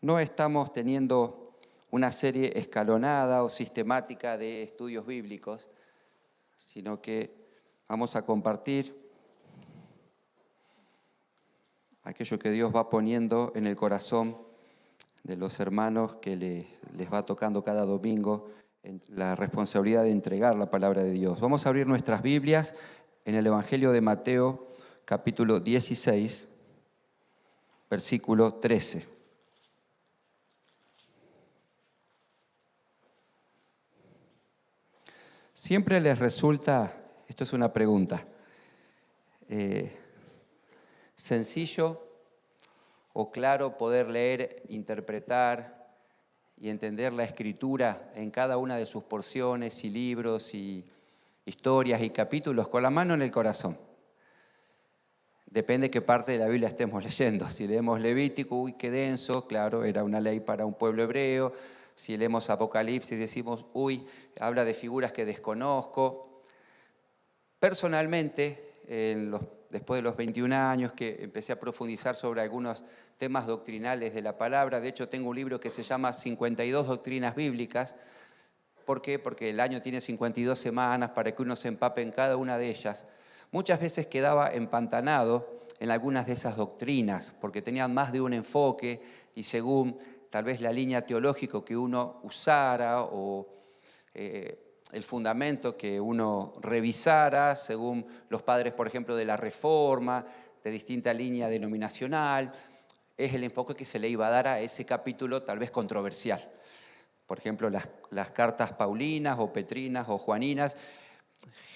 No estamos teniendo una serie escalonada o sistemática de estudios bíblicos, sino que vamos a compartir aquello que Dios va poniendo en el corazón de los hermanos que les va tocando cada domingo la responsabilidad de entregar la palabra de Dios. Vamos a abrir nuestras Biblias en el Evangelio de Mateo, capítulo 16, versículo 13. Siempre les resulta, esto es una pregunta, sencillo o claro poder leer, interpretar y entender la Escritura en cada una de sus porciones y libros y historias y capítulos con la mano en el corazón. Depende qué parte de la Biblia estemos leyendo. Si leemos Levítico, uy, qué denso, claro, era una ley para un pueblo hebreo. Si leemos Apocalipsis decimos, uy, habla de figuras que desconozco. Personalmente, después de los 21 años que empecé a profundizar sobre algunos temas doctrinales de la palabra, de hecho tengo un libro que se llama 52 doctrinas bíblicas. ¿Por qué? Porque el año tiene 52 semanas para que uno se empape en cada una de ellas. Muchas veces quedaba empantanado en algunas de esas doctrinas, porque tenían más de un enfoque y según tal vez la línea teológica que uno usara o el fundamento que uno revisara, según los padres, por ejemplo, de la Reforma, de distinta línea denominacional, es el enfoque que se le iba a dar a ese capítulo tal vez controversial. Por ejemplo, las cartas paulinas o petrinas o juaninas,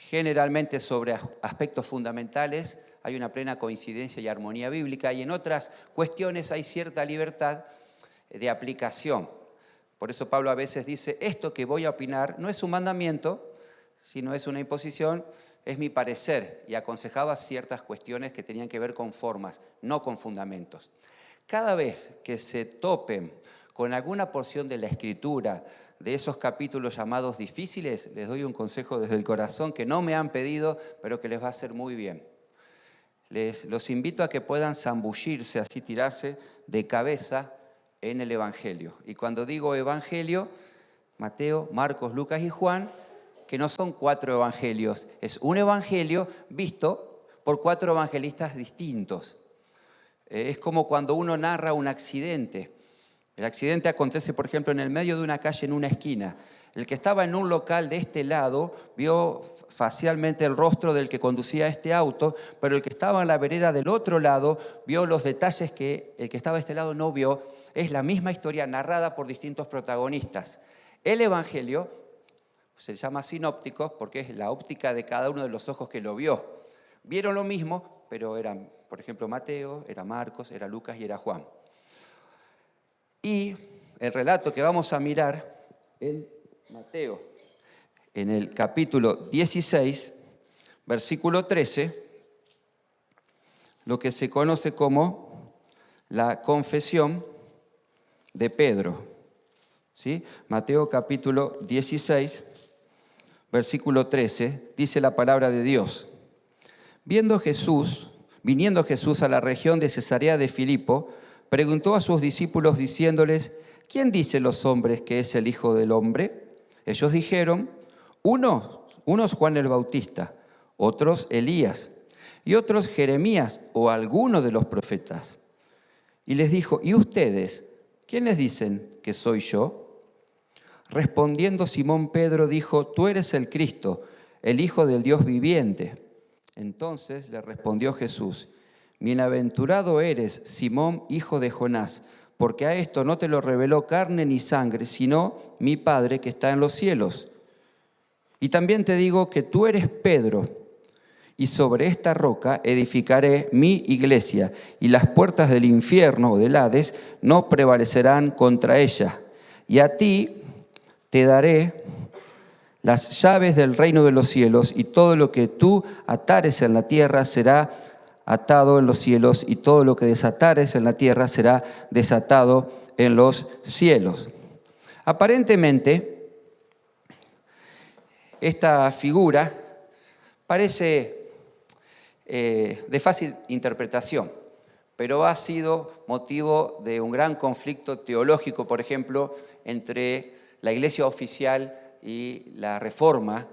generalmente sobre aspectos fundamentales hay una plena coincidencia y armonía bíblica, y en otras cuestiones hay cierta libertad de aplicación. Por eso Pablo a veces dice, esto que voy a opinar no es un mandamiento, sino es una imposición, es mi parecer, y aconsejaba ciertas cuestiones que tenían que ver con formas, no con fundamentos. Cada vez que se topen con alguna porción de la Escritura, de esos capítulos llamados difíciles, les doy un consejo desde el corazón que no me han pedido, pero que les va a hacer muy bien. Los invito a que puedan zambullirse, así tirarse de cabeza en el Evangelio. Y cuando digo Evangelio, Mateo, Marcos, Lucas y Juan, que no son 4 evangelios, es un evangelio visto por 4 evangelistas distintos. Es como cuando uno narra un accidente. El accidente acontece, por ejemplo, en el medio de una calle, en una esquina. El que estaba en un local de este lado vio facialmente el rostro del que conducía este auto, pero el que estaba en la vereda del otro lado vio los detalles que el que estaba de este lado no vio. Es la misma historia narrada por distintos protagonistas. El Evangelio se llama sinóptico porque es la óptica de cada uno de los ojos que lo vio. Vieron lo mismo, pero eran, por ejemplo, Mateo, era Marcos, era Lucas y era Juan. Y el relato que vamos a mirar en Mateo, en el capítulo 16, versículo 13, lo que se conoce como la confesión de Pedro. ¿Sí? Mateo capítulo 16, versículo 13, dice la palabra de Dios. Viniendo Jesús a la región de Cesarea de Filipo, preguntó a sus discípulos diciéndoles, ¿quién dicen los hombres que es el Hijo del Hombre? Ellos dijeron, unos Juan el Bautista, otros Elías, y otros Jeremías o alguno de los profetas. Y les dijo, ¿y ustedes, quién les dicen que soy yo? Respondiendo Simón Pedro dijo, tú eres el Cristo, el Hijo del Dios viviente. Entonces le respondió Jesús, bienaventurado eres, Simón, hijo de Jonás, porque a esto no te lo reveló carne ni sangre, sino mi Padre que está en los cielos. Y también te digo que tú eres Pedro, y sobre esta roca edificaré mi iglesia, y las puertas del infierno o del Hades no prevalecerán contra ella. Y a ti te daré las llaves del reino de los cielos, y todo lo que tú atares en la tierra será atado en los cielos, y todo lo que desatares en la tierra será desatado en los cielos. Aparentemente, esta figura parece de fácil interpretación, pero ha sido motivo de un gran conflicto teológico, por ejemplo, entre la Iglesia oficial y la Reforma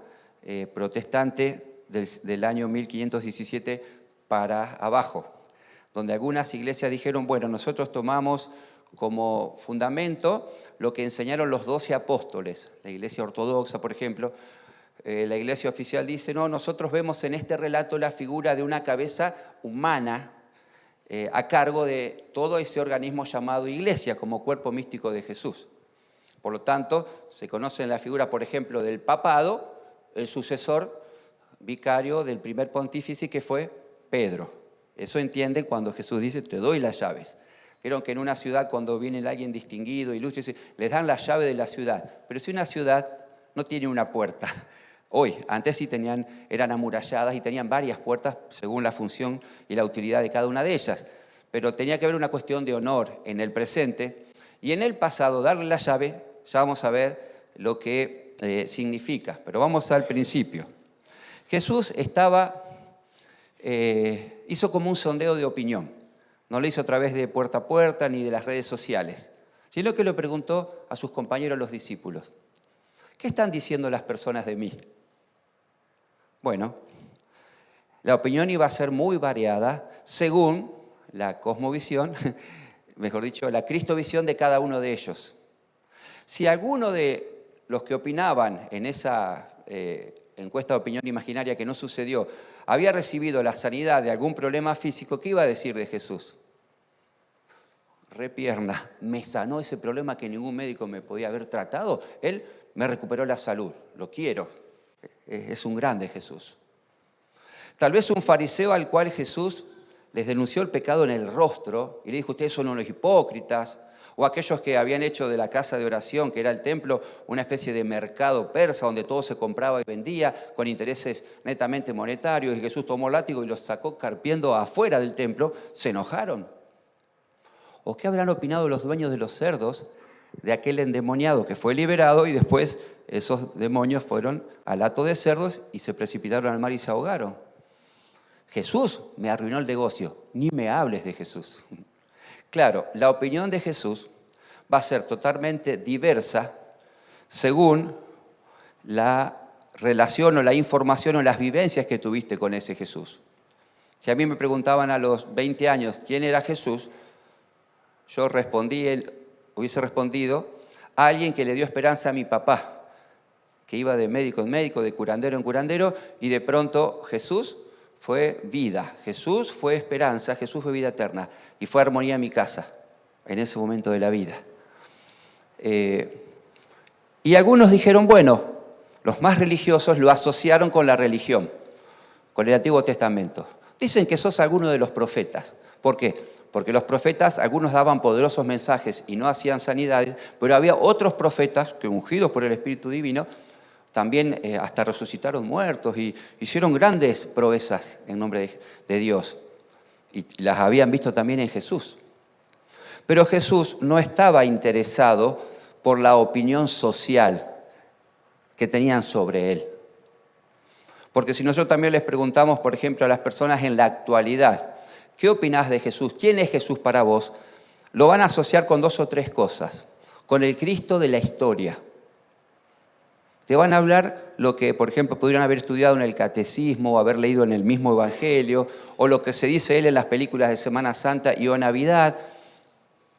protestante del año 1517 para abajo, donde algunas iglesias dijeron, bueno, nosotros tomamos como fundamento lo que enseñaron los 12 apóstoles, la Iglesia ortodoxa, por ejemplo. La Iglesia oficial dice, no, nosotros vemos en este relato la figura de una cabeza humana a cargo de todo ese organismo llamado Iglesia, como cuerpo místico de Jesús. Por lo tanto, se conoce en la figura, por ejemplo, del papado, el sucesor vicario del primer pontífice, que fue Pedro. Eso entienden cuando Jesús dice, te doy las llaves. Vieron que en una ciudad, cuando viene alguien distinguido, ilustre, les dan la llave de la ciudad. Pero si una ciudad no tiene una puerta, hoy, antes sí eran amuralladas y tenían varias puertas según la función y la utilidad de cada una de ellas. Pero tenía que haber una cuestión de honor en el presente. Y en el pasado, darle la llave, ya vamos a ver lo que significa. Pero vamos al principio. Jesús hizo como un sondeo de opinión. No lo hizo a través de puerta a puerta ni de las redes sociales, sino que lo preguntó a sus compañeros los discípulos. ¿Qué están diciendo las personas de mí? Bueno, la opinión iba a ser muy variada según la cosmovisión, mejor dicho, la cristovisión de cada uno de ellos. Si alguno de los que opinaban en esa encuesta de opinión imaginaria que no sucedió, había recibido la sanidad de algún problema físico, ¿qué iba a decir de Jesús? Repierna, me sanó ese problema que ningún médico me podía haber tratado. Él me recuperó la salud, lo quiero. Es un grande Jesús. Tal vez un fariseo al cual Jesús les denunció el pecado en el rostro y le dijo, ustedes son unos hipócritas, o aquellos que habían hecho de la casa de oración, que era el templo, una especie de mercado persa donde todo se compraba y vendía con intereses netamente monetarios, y Jesús tomó látigo y los sacó carpiendo afuera del templo, se enojaron. ¿O qué habrán opinado los dueños de los cerdos de aquel endemoniado que fue liberado y después esos demonios fueron al hato de cerdos y se precipitaron al mar y se ahogaron? Jesús me arruinó el negocio, ni me hables de Jesús. Claro, la opinión de Jesús va a ser totalmente diversa según la relación o la información o las vivencias que tuviste con ese Jesús. Si a mí me preguntaban a los 20 años quién era Jesús, yo hubiese respondido a alguien que le dio esperanza a mi papá, que iba de médico en médico, de curandero en curandero, y de pronto Jesús fue vida, Jesús fue esperanza, Jesús fue vida eterna y fue armonía en mi casa en ese momento de la vida. Y algunos dijeron, bueno, los más religiosos lo asociaron con la religión, con el Antiguo Testamento. Dicen que sos alguno de los profetas. ¿Por qué? Porque los profetas, algunos daban poderosos mensajes y no hacían sanidades, pero había otros profetas que, ungidos por el Espíritu Divino, también hasta resucitaron muertos y hicieron grandes proezas en nombre de Dios. Y las habían visto también en Jesús. Pero Jesús no estaba interesado por la opinión social que tenían sobre él. Porque si nosotros también les preguntamos, por ejemplo, a las personas en la actualidad, ¿qué opinás de Jesús? ¿Quién es Jesús para vos? Lo van a asociar con 2 o 3 cosas. Con el Cristo de la historia. Te van a hablar lo que, por ejemplo, podrían haber estudiado en el catecismo o haber leído en el mismo Evangelio, o lo que se dice él en las películas de Semana Santa y o Navidad,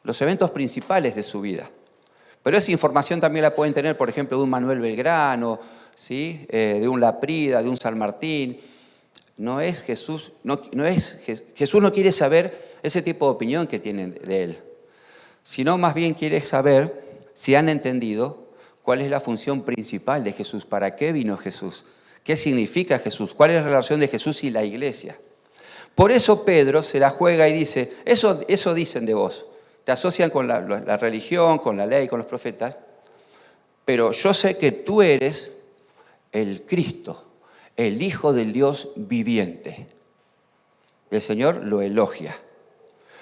los eventos principales de su vida. Pero esa información también la pueden tener, por ejemplo, de un Manuel Belgrano, ¿sí? De un Laprida, de un San Martín. Jesús no quiere saber ese tipo de opinión que tienen de él, sino más bien quiere saber si han entendido cuál es la función principal de Jesús, para qué vino Jesús, qué significa Jesús, cuál es la relación de Jesús y la iglesia. Por eso Pedro se la juega y dice, eso dicen de vos, te asocian con la religión, con la ley, con los profetas, pero yo sé que tú eres el Cristo, el Hijo del Dios viviente. El Señor lo elogia.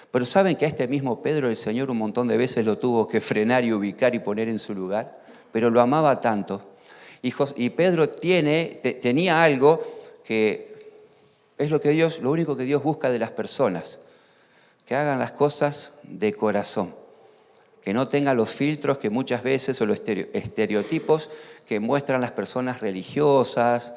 Pero ¿saben que a este mismo Pedro el Señor un montón de veces lo tuvo que frenar y ubicar y poner en su lugar? Pero lo amaba tanto. Y Pedro tenía algo que es lo único que Dios busca de las personas. que hagan las cosas de corazón, que no tengan los filtros que muchas veces, o los estereotipos que muestran las personas religiosas,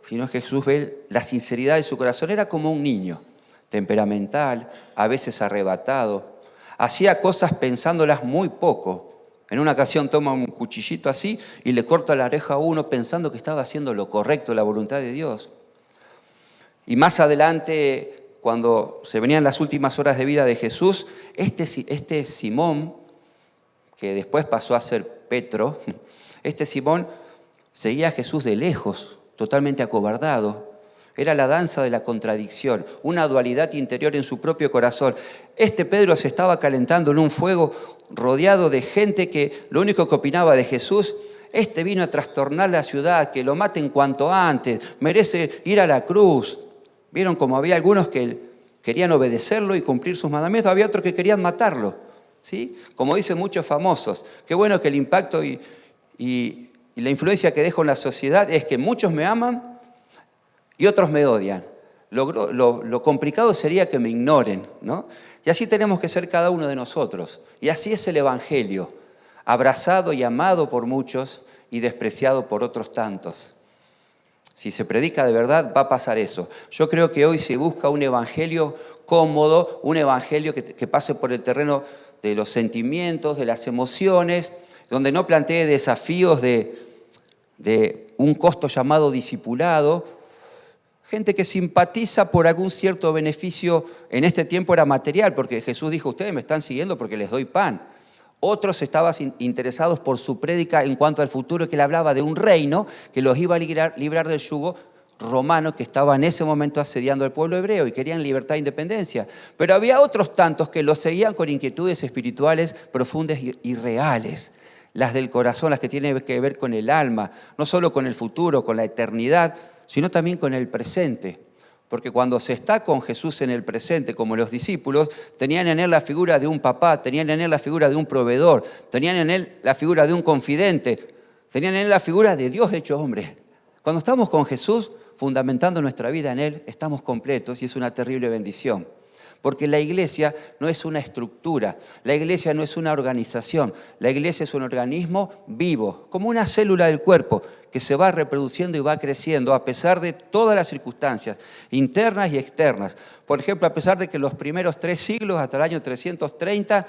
sino que Jesús ve la sinceridad de su corazón. Era como un niño, temperamental, a veces arrebatado. Hacía cosas pensándolas muy poco. En una ocasión toma un cuchillito así y le corta la oreja a uno pensando que estaba haciendo lo correcto, la voluntad de Dios. Y más adelante, cuando se venían las últimas horas de vida de Jesús, este Simón, que después pasó a ser Petro, este Simón seguía a Jesús de lejos, totalmente acobardado. Era la danza de la contradicción, una dualidad interior en su propio corazón. Este Pedro se estaba calentando en un fuego rodeado de gente que lo único que opinaba de Jesús: este vino a trastornar la ciudad, que lo maten cuanto antes, merece ir a la cruz. Vieron como había algunos que querían obedecerlo y cumplir sus mandamientos, había otros que querían matarlo, ¿sí? Como dicen muchos famosos, qué bueno que el impacto y la influencia que dejo en la sociedad es que muchos me aman y otros me odian. Lo complicado sería que me ignoren, ¿no? Y así tenemos que ser cada uno de nosotros. Y así es el Evangelio, abrazado y amado por muchos y despreciado por otros tantos. Si se predica de verdad, va a pasar eso. Yo creo que hoy se busca un evangelio cómodo, un evangelio que pase por el terreno de los sentimientos, de las emociones, donde no plantee desafíos de un costo llamado discipulado. Gente que simpatiza por algún cierto beneficio, en este tiempo era material, porque Jesús dijo: ustedes me están siguiendo porque les doy pan. Otros estaban interesados por su prédica en cuanto al futuro, que él hablaba de un reino que los iba a librar del yugo romano que estaba en ese momento asediando al pueblo hebreo y querían libertad e independencia. Pero había otros tantos que los seguían con inquietudes espirituales profundas y reales, las del corazón, las que tienen que ver con el alma, no solo con el futuro, con la eternidad, sino también con el presente. Porque cuando se está con Jesús en el presente, como los discípulos, tenían en él la figura de un papá, tenían en él la figura de un proveedor, tenían en él la figura de un confidente, tenían en él la figura de Dios hecho hombre. Cuando estamos con Jesús, fundamentando nuestra vida en él, estamos completos y es una terrible bendición. Porque la iglesia no es una estructura, la iglesia no es una organización, la iglesia es un organismo vivo, como una célula del cuerpo que se va reproduciendo y va creciendo a pesar de todas las circunstancias, internas y externas. Por ejemplo, a pesar de que los primeros 3 siglos, hasta el año 330,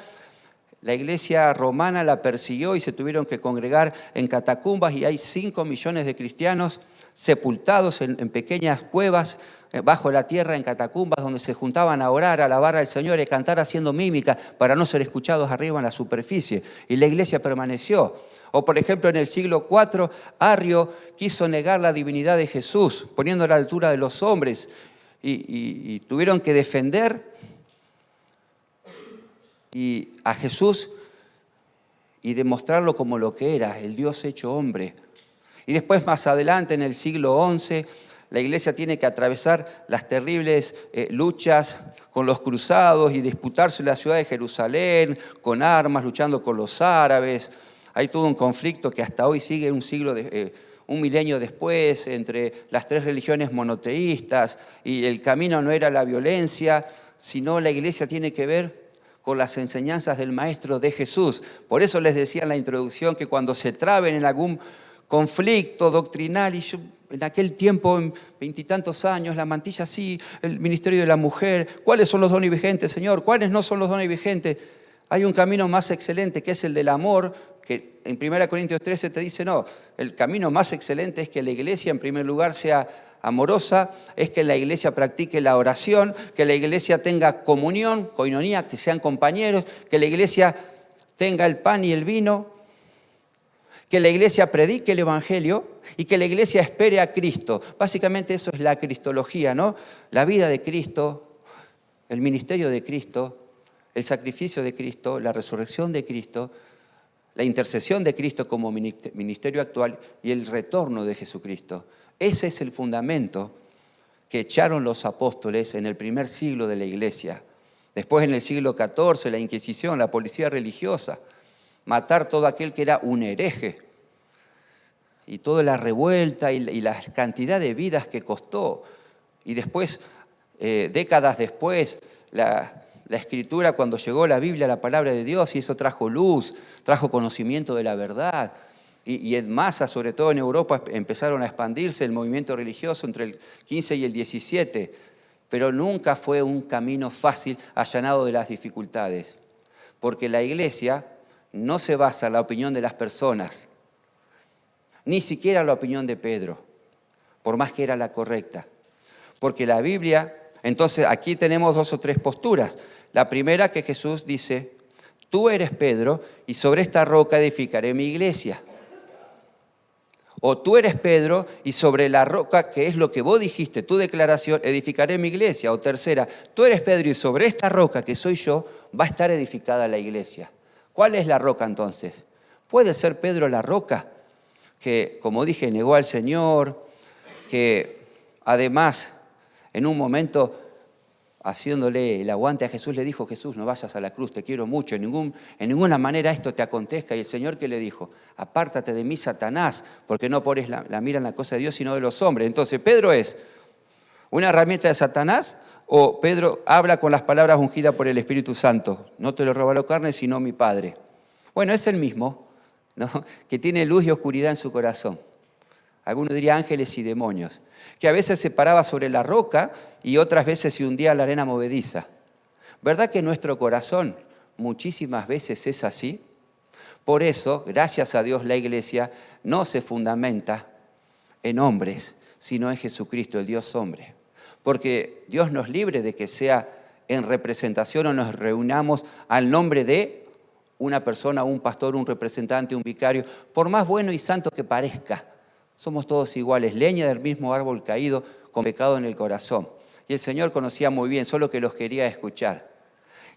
la iglesia romana la persiguió y se tuvieron que congregar en catacumbas y hay 5 millones de cristianos sepultados en pequeñas cuevas bajo la tierra, en catacumbas, donde se juntaban a orar, a alabar al Señor y cantar haciendo mímica para no ser escuchados arriba en la superficie. Y la iglesia permaneció. O por ejemplo, en el siglo IV, Arrio quiso negar la divinidad de Jesús, poniéndolo a la altura de los hombres, y tuvieron que defender a Jesús y demostrarlo como lo que era, el Dios hecho hombre. Y después, más adelante, en el siglo XI, la iglesia tiene que atravesar las terribles luchas con los cruzados y disputarse la ciudad de Jerusalén con armas, luchando con los árabes. Hay todo un conflicto que hasta hoy sigue un milenio después entre las 3 religiones monoteístas, y el camino no era la violencia, sino la iglesia tiene que ver con las enseñanzas del Maestro de Jesús. Por eso les decía en la introducción que cuando se traben en algún conflicto doctrinal, y yo en aquel tiempo, en 20 y tantos años, la mantilla sí, el ministerio de la mujer, ¿cuáles son los dones vigentes, Señor? ¿Cuáles no son los dones vigentes? Hay un camino más excelente que es el del amor, que en 1 Corintios 13 te dice, no, el camino más excelente es que la iglesia en primer lugar sea amorosa, es que la iglesia practique la oración, que la iglesia tenga comunión, coinonía, que sean compañeros, que la iglesia tenga el pan y el vino, que la iglesia predique el evangelio y que la iglesia espere a Cristo. Básicamente eso es la cristología, ¿no? La vida de Cristo, el ministerio de Cristo, el sacrificio de Cristo, la resurrección de Cristo, la intercesión de Cristo como ministerio actual y el retorno de Jesucristo. Ese es el fundamento que echaron los apóstoles en el primer siglo de la iglesia. Después, en el siglo XIV, la Inquisición, la policía religiosa, matar todo aquel que era un hereje. Y toda la revuelta y la cantidad de vidas que costó. Y después, décadas después, la Escritura, cuando llegó la Biblia, la palabra de Dios, y eso trajo luz, trajo conocimiento de la verdad. Y en masa, sobre todo en Europa, empezaron a expandirse el movimiento religioso entre el 15 y el 17, pero nunca fue un camino fácil, allanado de las dificultades, porque la iglesia no se basa en la opinión de las personas, ni siquiera la opinión de Pedro, por más que era la correcta. Porque la Biblia, entonces aquí tenemos 2 o 3 posturas. La primera, que Jesús dice, tú eres Pedro y sobre esta roca edificaré mi iglesia. O tú eres Pedro y sobre la roca, que es lo que vos dijiste, tu declaración, edificaré mi iglesia. O tercera, tú eres Pedro y sobre esta roca que soy yo, va a estar edificada la iglesia. ¿Cuál es la roca entonces? ¿Puede ser Pedro la roca? Que, como dije, negó al Señor, que además, en un momento, haciéndole el aguante a Jesús, le dijo, Jesús, no vayas a la cruz, te quiero mucho, en ninguna manera esto te acontezca. Y el Señor, ¿qué le dijo? Apártate de mí, Satanás, porque no pones la mira en la cosa de Dios, sino de los hombres. Entonces, ¿Pedro es una herramienta de Satanás o Pedro habla con las palabras ungidas por el Espíritu Santo? No te lo robará carne, sino mi Padre. Bueno, es el mismo, ¿no?, que tiene luz y oscuridad en su corazón. Algunos dirían ángeles y demonios, que a veces se paraba sobre la roca y otras veces se hundía en la arena movediza. ¿Verdad que nuestro corazón muchísimas veces es así? Por eso, gracias a Dios, la iglesia no se fundamenta en hombres, sino en Jesucristo, el Dios hombre. Porque Dios nos libre de que sea en representación o nos reunamos al nombre de una persona, un pastor, un representante, un vicario, por más bueno y santo que parezca. Somos todos iguales, leña del mismo árbol caído, con pecado en el corazón. Y el Señor conocía muy bien, solo que los quería escuchar.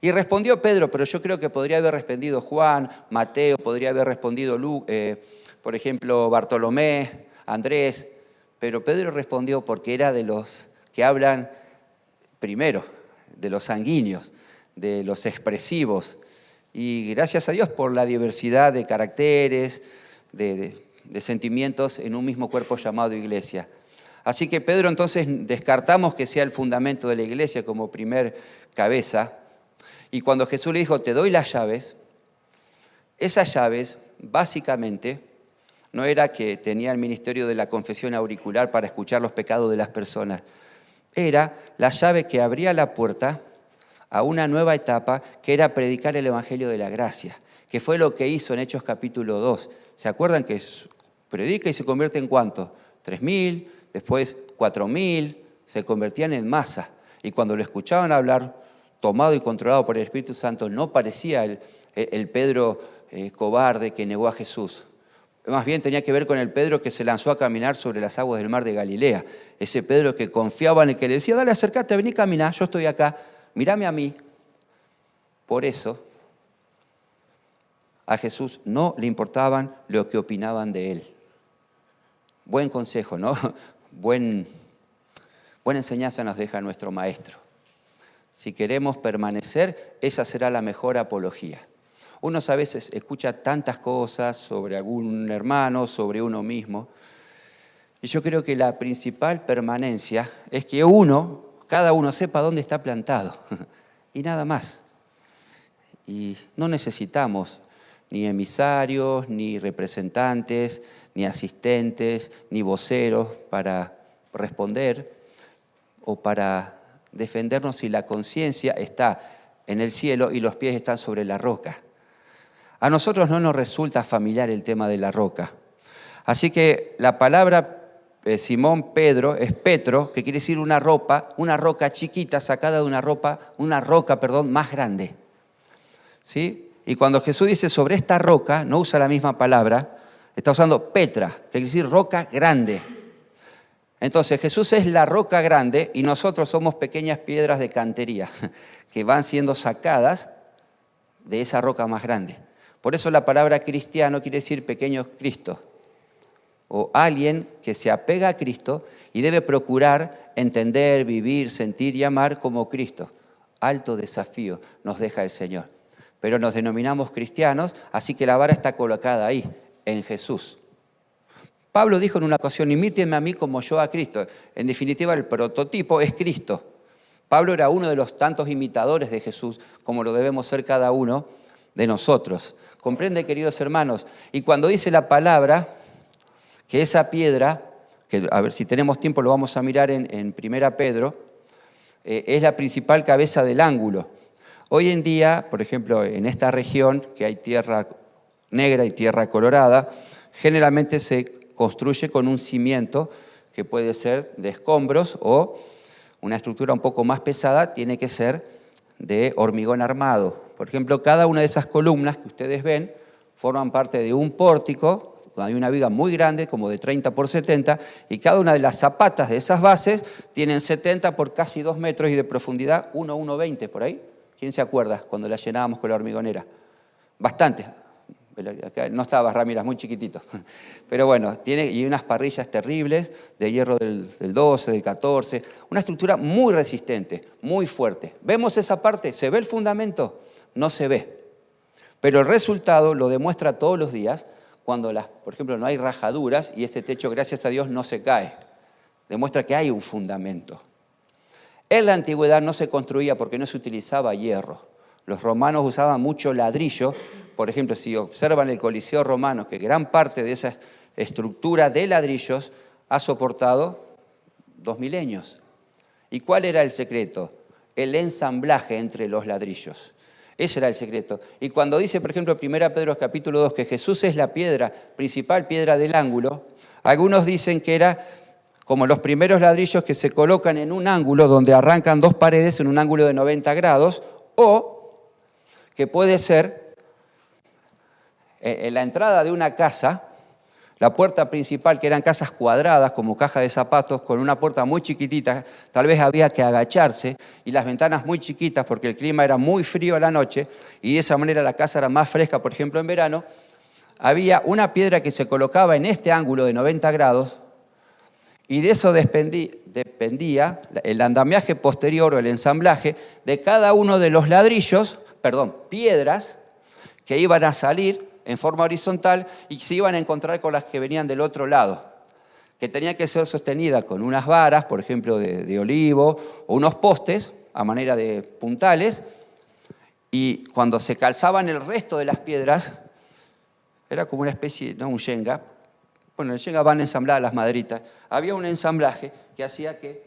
Y respondió Pedro, pero yo creo que podría haber respondido Juan, Mateo, podría haber respondido por ejemplo, Bartolomé, Andrés. Pero Pedro respondió porque era de los que hablan primero, de los sanguíneos, de los expresivos. Y gracias a Dios por la diversidad de caracteres, de sentimientos en un mismo cuerpo llamado iglesia. Así que Pedro, entonces, descartamos que sea el fundamento de la iglesia como primer cabeza. Y cuando Jesús le dijo, te doy las llaves, esas llaves básicamente no era que tenía el ministerio de la confesión auricular para escuchar los pecados de las personas. Era la llave que abría la puerta a una nueva etapa, que era predicar el Evangelio de la gracia, que fue lo que hizo en Hechos capítulo 2. ¿Se acuerdan que predica y se convierte en cuánto? 3.000, después 4.000, se convertían en masa. Y cuando lo escuchaban hablar, tomado y controlado por el Espíritu Santo, no parecía el Pedro cobarde que negó a Jesús. Más bien tenía que ver con el Pedro que se lanzó a caminar sobre las aguas del mar de Galilea. Ese Pedro que confiaba en el que le decía, dale, acércate, vení, caminá, yo estoy acá, mírame a mí. Por eso, a Jesús no le importaban lo que opinaban de él. Buen consejo, ¿no? Buena enseñanza nos deja nuestro maestro. Si queremos permanecer, esa será la mejor apología. Uno a veces escucha tantas cosas sobre algún hermano, sobre uno mismo, y yo creo que la principal permanencia es que cada uno sepa dónde está plantado, y nada más. Y no necesitamos ni emisarios, ni representantes, ni asistentes, ni voceros para responder o para defendernos si la conciencia está en el cielo y los pies están sobre la roca. A nosotros no nos resulta familiar el tema de la roca. Así que la palabra Simón Pedro es Petro, que quiere decir una roca chiquita sacada de una roca más grande. ¿Sí? Y cuando Jesús dice sobre esta roca, no usa la misma palabra, está usando Petra, que quiere decir roca grande. Entonces Jesús es la roca grande y nosotros somos pequeñas piedras de cantería que van siendo sacadas de esa roca más grande. Por eso la palabra cristiano quiere decir pequeño Cristo, o alguien que se apega a Cristo y debe procurar entender, vivir, sentir y amar como Cristo. Alto desafío nos deja el Señor. Pero nos denominamos cristianos, así que la vara está colocada ahí, en Jesús. Pablo dijo en una ocasión, imítenme a mí como yo a Cristo. En definitiva, el prototipo es Cristo. Pablo era uno de los tantos imitadores de Jesús, como lo debemos ser cada uno de nosotros. ¿Comprende, queridos hermanos? Y cuando dice la palabra que esa piedra, que a ver si tenemos tiempo lo vamos a mirar en 1 Pedro, es la principal cabeza del ángulo. Hoy en día, por ejemplo, en esta región, que hay tierra negra y tierra colorada, generalmente se construye con un cimiento que puede ser de escombros o una estructura un poco más pesada, tiene que ser de hormigón armado. Por ejemplo, cada una de esas columnas que ustedes ven forman parte de un pórtico. Hay una viga muy grande, como de 30 por 70, y cada una de las zapatas de esas bases tienen 70 por casi 2 metros y de profundidad 1,20 por ahí. ¿Quién se acuerda cuando la llenábamos con la hormigonera? Bastante. Acá no estaba, Ramírez, muy chiquitito. Pero bueno, y unas parrillas terribles de hierro del 12, del 14. Una estructura muy resistente, muy fuerte. ¿Vemos esa parte? ¿Se ve el fundamento? No se ve. Pero el resultado lo demuestra todos los días cuando, por ejemplo, no hay rajaduras y este techo, gracias a Dios, no se cae. Demuestra que hay un fundamento. En la antigüedad no se construía porque no se utilizaba hierro. Los romanos usaban mucho ladrillo. Por ejemplo, si observan el Coliseo romano, que gran parte de esa estructura de ladrillos ha soportado 2 milenios. ¿Y cuál era el secreto? El ensamblaje entre los ladrillos. Ese era el secreto. Y cuando dice, por ejemplo, 1 Pedro capítulo 2, que Jesús es la piedra, principal piedra del ángulo, algunos dicen que era como los primeros ladrillos que se colocan en un ángulo donde arrancan 2 paredes en un ángulo de 90 grados, o que puede ser en la entrada de una casa, la puerta principal, que eran casas cuadradas como caja de zapatos, con una puerta muy chiquitita, tal vez había que agacharse, y las ventanas muy chiquitas porque el clima era muy frío a la noche, y de esa manera la casa era más fresca, por ejemplo en verano. Había una piedra que se colocaba en este ángulo de 90 grados, y de eso dependía el andamiaje posterior o el ensamblaje de cada uno de los piedras que iban a salir en forma horizontal y se iban a encontrar con las que venían del otro lado, que tenían que ser sostenidas con unas varas, por ejemplo, de olivo, o unos postes a manera de puntales, y cuando se calzaban el resto de las piedras, era como una especie, no un Shenga, bueno, en el Shenga van ensambladas las maderitas, había un ensamblaje que hacía que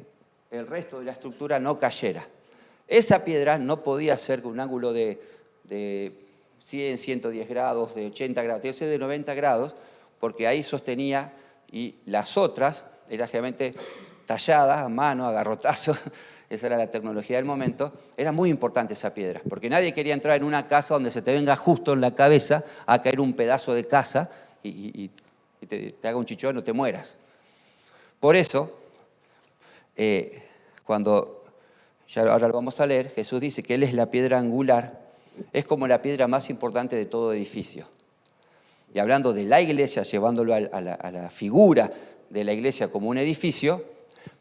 el resto de la estructura no cayera. Esa piedra no podía ser con un ángulo de 100, 110 grados, de 80 grados, tiene que ser de 90 grados, porque ahí sostenía, y las otras eran generalmente talladas a mano, a garrotazos, esa era la tecnología del momento. Era muy importante esa piedra, porque nadie quería entrar en una casa donde se te venga justo en la cabeza a caer un pedazo de casa y te haga un chichón o te mueras. Por eso, cuando, ya ahora lo vamos a leer, Jesús dice que Él es la piedra angular, es como la piedra más importante de todo edificio. Y hablando de la iglesia, llevándolo a la figura de la iglesia como un edificio,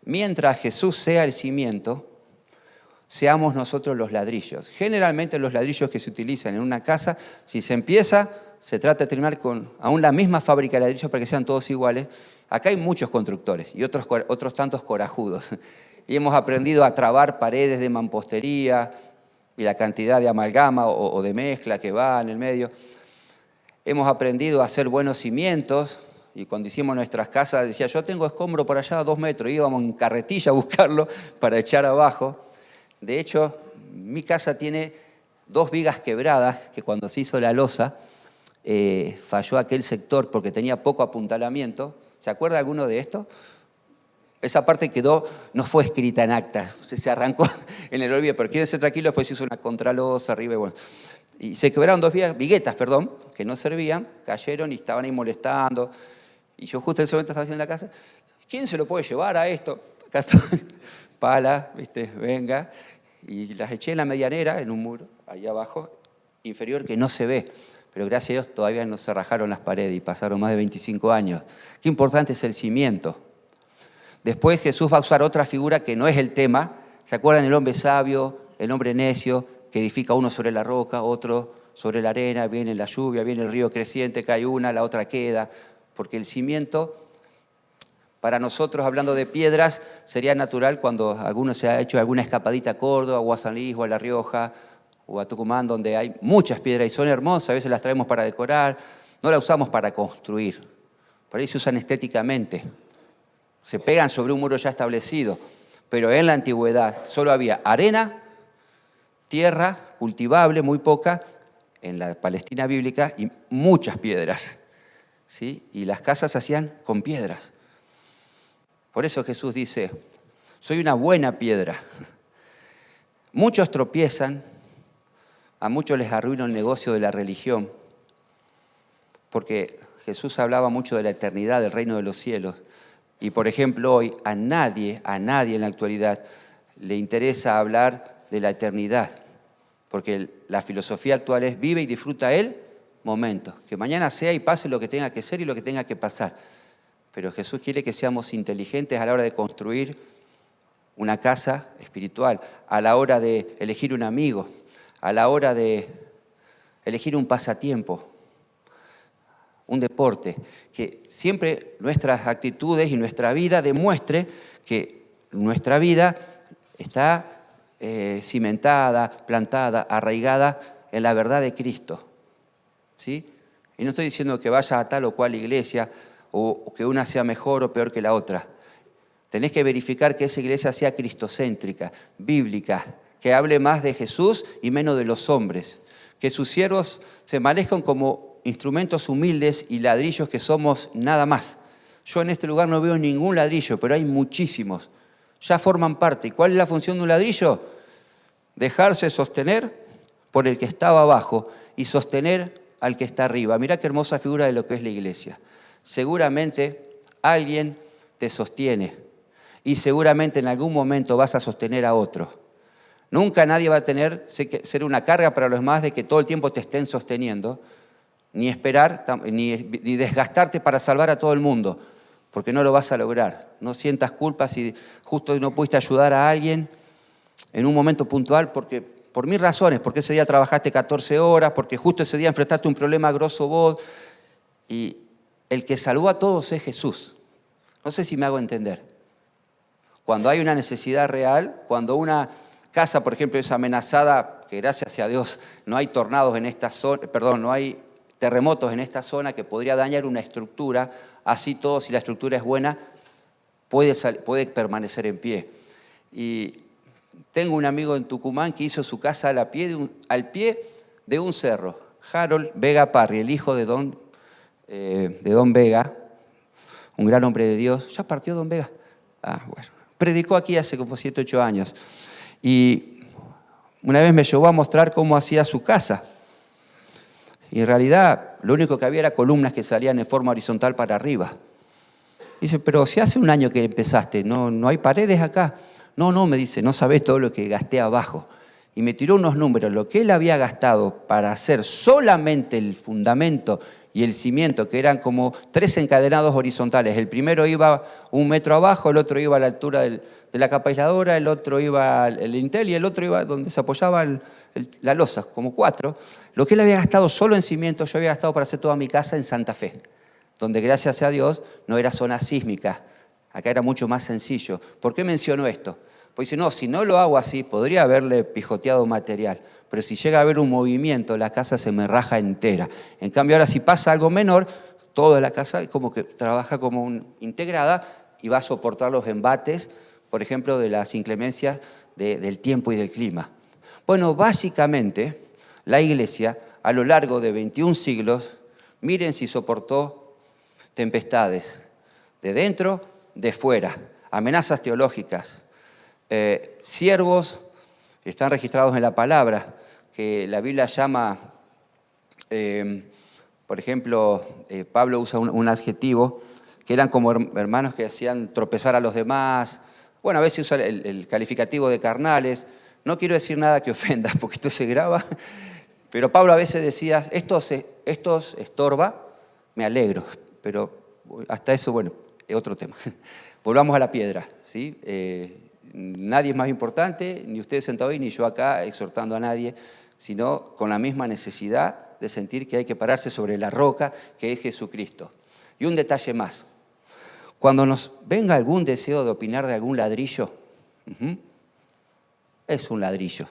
mientras Jesús sea el cimiento, seamos nosotros los ladrillos. Generalmente los ladrillos que se utilizan en una casa, si se empieza, se trata de terminar con aún la misma fábrica de ladrillos para que sean todos iguales. Acá hay muchos constructores y otros tantos corajudos. Y hemos aprendido a trabar paredes de mampostería, y la cantidad de amalgama o de mezcla que va en el medio. Hemos aprendido a hacer buenos cimientos, y cuando hicimos nuestras casas decía, yo tengo escombro por allá a 2 metros, y íbamos en carretilla a buscarlo para echar abajo. De hecho, mi casa tiene 2 vigas quebradas, que cuando se hizo la losa, falló aquel sector porque tenía poco apuntalamiento. ¿Se acuerda alguno de esto? Esa parte quedó, no fue escrita en acta, se arrancó en el olvido, pero quédense tranquilos, después se hizo una contralosa arriba y bueno. Y se quebraron 2 viguetas, que no servían, cayeron y estaban ahí molestando. Y yo justo en ese momento estaba haciendo la casa, ¿quién se lo puede llevar a esto? Acá está, pala, ¿viste? Venga. Y las eché en la medianera, en un muro, ahí abajo, inferior, que no se ve. Pero gracias a Dios todavía no se rajaron las paredes y pasaron más de 25 años. Qué importante es el cimiento. Después Jesús va a usar otra figura que no es el tema. ¿Se acuerdan el hombre sabio, el hombre necio, que edifica uno sobre la roca, otro sobre la arena, viene la lluvia, viene el río creciente, cae una, la otra queda? Porque el cimiento Para nosotros, hablando de piedras, sería natural cuando alguno se ha hecho alguna escapadita a Córdoba, o a San Luis, o a La Rioja, o a Tucumán, donde hay muchas piedras y son hermosas, a veces las traemos para decorar, no las usamos para construir, por ahí se usan estéticamente, se pegan sobre un muro ya establecido, pero en la antigüedad solo había arena, tierra cultivable, muy poca, en la Palestina bíblica, y muchas piedras, ¿sí? Y las casas se hacían con piedras. Por eso Jesús dice, soy una buena piedra. Muchos tropiezan, a muchos les arruina el negocio de la religión, porque Jesús hablaba mucho de la eternidad, del reino de los cielos. Y por ejemplo hoy a nadie en la actualidad le interesa hablar de la eternidad, porque la filosofía actual es vive y disfruta el momento, que mañana sea y pase lo que tenga que ser y lo que tenga que pasar. Pero Jesús quiere que seamos inteligentes a la hora de construir una casa espiritual, a la hora de elegir un amigo, a la hora de elegir un pasatiempo, un deporte, que siempre nuestras actitudes y nuestra vida demuestre que nuestra vida está cimentada, plantada, arraigada en la verdad de Cristo, ¿sí? Y no estoy diciendo que vaya a tal o cual iglesia o que una sea mejor o peor que la otra. Tenés que verificar que esa iglesia sea cristocéntrica, bíblica, que hable más de Jesús y menos de los hombres, que sus siervos se manejen como instrumentos humildes y ladrillos que somos nada más. Yo en este lugar no veo ningún ladrillo, pero hay muchísimos. Ya forman parte. ¿Y cuál es la función de un ladrillo? Dejarse sostener por el que estaba abajo y sostener al que está arriba. Mirá qué hermosa figura de lo que es la iglesia. Seguramente alguien te sostiene y seguramente en algún momento vas a sostener a otro. Nunca nadie va a tener ser una carga para los demás de que todo el tiempo te estén sosteniendo, ni esperar, ni desgastarte para salvar a todo el mundo, porque no lo vas a lograr. No sientas culpa si justo no pudiste ayudar a alguien en un momento puntual, porque por 1000 razones, porque ese día trabajaste 14 horas, porque justo ese día enfrentaste un problema grosso vos, y el que salvó a todos es Jesús. No sé si me hago entender. Cuando hay una necesidad real, cuando una casa, por ejemplo, es amenazada, que gracias a Dios no hay tornados en esta zona, no hay terremotos en esta zona que podría dañar una estructura, así todo, si la estructura es buena, puede permanecer en pie. Y tengo un amigo en Tucumán que hizo su casa al pie de un cerro, Harold Vega Parry, el hijo de Don Vega, un gran hombre de Dios. ¿Ya partió Don Vega? Bueno. Predicó aquí hace como 7, 8 años. Y una vez me llevó a mostrar cómo hacía su casa. Y en realidad lo único que había era columnas que salían en forma horizontal para arriba. Dice, pero si hace un año que empezaste, ¿no hay paredes acá? No, me dice, no sabés todo lo que gasté abajo. Y me tiró unos números, lo que él había gastado para hacer solamente el fundamento y el cimiento, que eran como 3 encadenados horizontales. El primero iba 1 metro abajo, el otro iba a la altura de la capa aisladora, el otro iba al lintel y el otro iba donde se apoyaba la losa, como 4. Lo que él había gastado solo en cimiento, yo había gastado para hacer toda mi casa en Santa Fe, donde gracias a Dios no era zona sísmica. Acá era mucho más sencillo. ¿Por qué menciono esto? Pues dice, no, si no lo hago así, podría haberle pijoteado material, pero si llega a haber un movimiento, la casa se me raja entera. En cambio, ahora si pasa algo menor, toda la casa como que trabaja como integrada y va a soportar los embates, por ejemplo, de las inclemencias del tiempo y del clima. Bueno, básicamente, la iglesia, a lo largo de 21 siglos, miren si soportó tempestades, de dentro, de fuera, amenazas teológicas, siervos están registrados en la palabra, que la Biblia llama, por ejemplo, Pablo usa un adjetivo, que eran como hermanos que hacían tropezar a los demás. Bueno, a veces usa el calificativo de carnales. No quiero decir nada que ofenda, porque esto se graba, pero Pablo a veces decía, estos estorba, me alegro, pero hasta eso, bueno, es otro tema. Volvamos a la piedra, ¿sí? Nadie es más importante, ni ustedes sentados ahí, ni yo acá exhortando a nadie, sino con la misma necesidad de sentir que hay que pararse sobre la roca que es Jesucristo. Y un detalle más. Cuando nos venga algún deseo de opinar de algún ladrillo, es un ladrillo.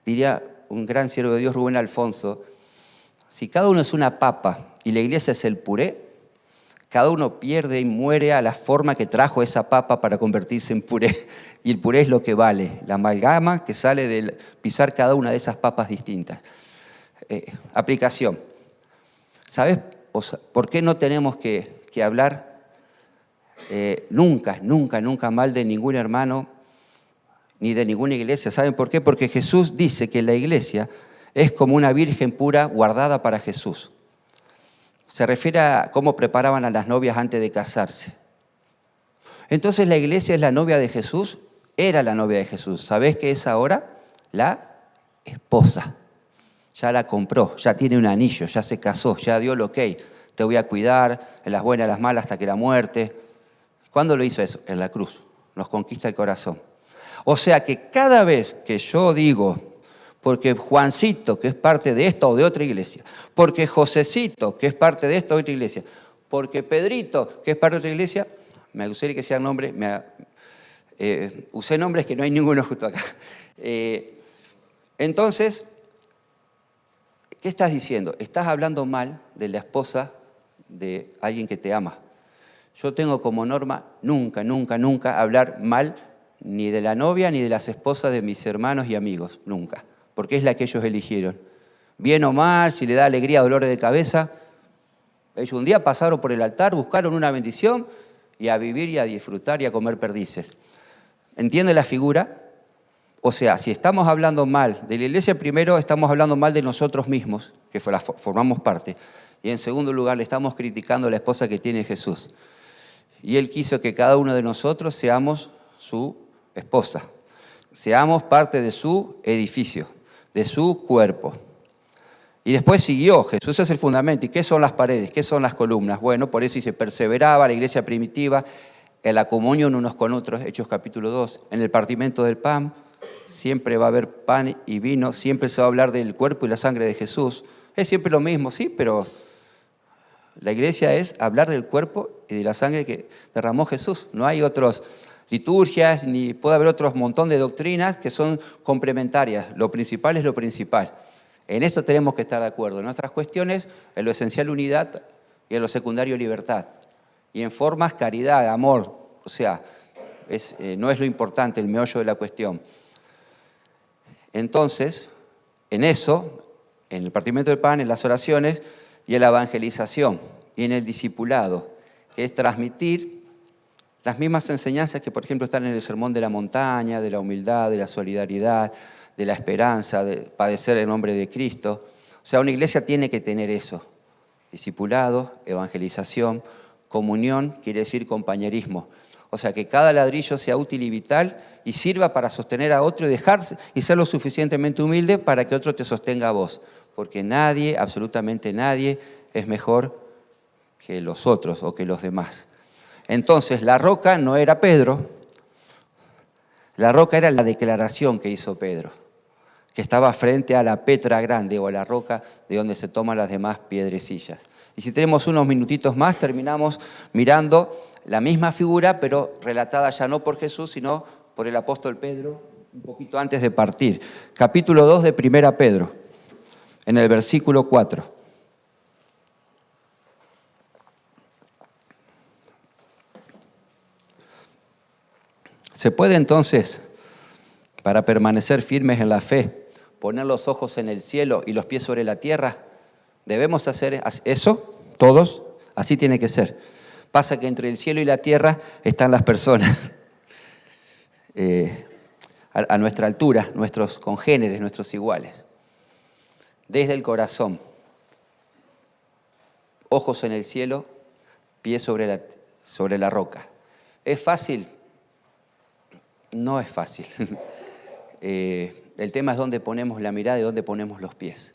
Diría un gran siervo de Dios, Rubén Alfonso, si cada uno es una papa y la iglesia es el puré, cada uno pierde y muere a la forma que trajo esa papa para convertirse en puré. Y el puré es lo que vale, la amalgama que sale de pisar cada una de esas papas distintas. Aplicación. ¿Sabes por qué no tenemos que hablar nunca mal de ningún hermano ni de ninguna iglesia? ¿Saben por qué? Porque Jesús dice que la iglesia es como una virgen pura guardada para Jesús. Se refiere a cómo preparaban a las novias antes de casarse. Entonces la iglesia es la novia de Jesús, era la novia de Jesús. ¿Sabés qué es ahora? La esposa. Ya la compró, ya tiene un anillo, ya se casó, ya dio el ok. Te voy a cuidar en las buenas, en las malas, hasta que la muerte. ¿Cuándo lo hizo eso? En la cruz. Nos conquista el corazón. O sea que cada vez que yo digo, porque Juancito, que es parte de esta o de otra iglesia, porque Josecito, que es parte de esta o de otra iglesia, porque Pedrito, que es parte de otra iglesia, me gustaría que sean nombres, usé nombres que no hay ninguno justo acá. Entonces, ¿qué estás diciendo? Estás hablando mal de la esposa de alguien que te ama. Yo tengo como norma nunca hablar mal ni de la novia ni de las esposas de mis hermanos y amigos, nunca. Porque es la que ellos eligieron. Bien o mal, si le da alegría o dolores de cabeza, ellos un día pasaron por el altar, buscaron una bendición y a vivir y a disfrutar y a comer perdices. ¿Entiende la figura? O sea, si estamos hablando mal de la iglesia, primero estamos hablando mal de nosotros mismos, que formamos parte, y en segundo lugar le estamos criticando a la esposa que tiene Jesús. Y Él quiso que cada uno de nosotros seamos su esposa, seamos parte de su edificio, de su cuerpo. Y después siguió, Jesús es el fundamento. ¿Y qué son las paredes? ¿Qué son las columnas? Bueno, por eso se perseveraba la iglesia primitiva en la comunión unos con otros, Hechos capítulo 2, en el partimiento del pan. Siempre va a haber pan y vino, siempre se va a hablar del cuerpo y la sangre de Jesús. Es siempre lo mismo, sí, pero la iglesia es hablar del cuerpo y de la sangre que derramó Jesús. No hay otras liturgias, ni puede haber otros montón de doctrinas que son complementarias. Lo principal es lo principal. En esto tenemos que estar de acuerdo. En nuestras cuestiones, en lo esencial unidad y en lo secundario libertad. Y en formas caridad, amor. O sea, no es lo importante, el meollo de la cuestión. Entonces, en eso, en el partimiento del pan, en las oraciones y en la evangelización y en el discipulado, que es transmitir las mismas enseñanzas que, por ejemplo, están en el Sermón de la Montaña, de la humildad, de la solidaridad, de la esperanza, de padecer en nombre de Cristo. O sea, una iglesia tiene que tener eso. Discipulado, evangelización, comunión, quiere decir compañerismo. O sea, que cada ladrillo sea útil y vital y sirva para sostener a otro y dejarse y ser lo suficientemente humilde para que otro te sostenga a vos. Porque nadie, absolutamente nadie, es mejor que los otros o que los demás. Entonces, la roca no era Pedro, la roca era la declaración que hizo Pedro, que estaba frente a la Petra grande o a la roca de donde se toman las demás piedrecillas. Y si tenemos unos minutitos más, terminamos mirando la misma figura, pero relatada ya no por Jesús, sino por el apóstol Pedro, un poquito antes de partir. Capítulo 2 de 1 Pedro, en el versículo 4. ¿Se puede entonces, para permanecer firmes en la fe, poner los ojos en el cielo y los pies sobre la tierra? ¿Debemos hacer eso? ¿Todos? Así tiene que ser. Pasa que entre el cielo y la tierra están las personas. A nuestra altura, nuestros congéneres, nuestros iguales. Desde el corazón. Ojos en el cielo, pies sobre la roca. ¿Es fácil? No es fácil. El tema es dónde ponemos la mirada y dónde ponemos los pies.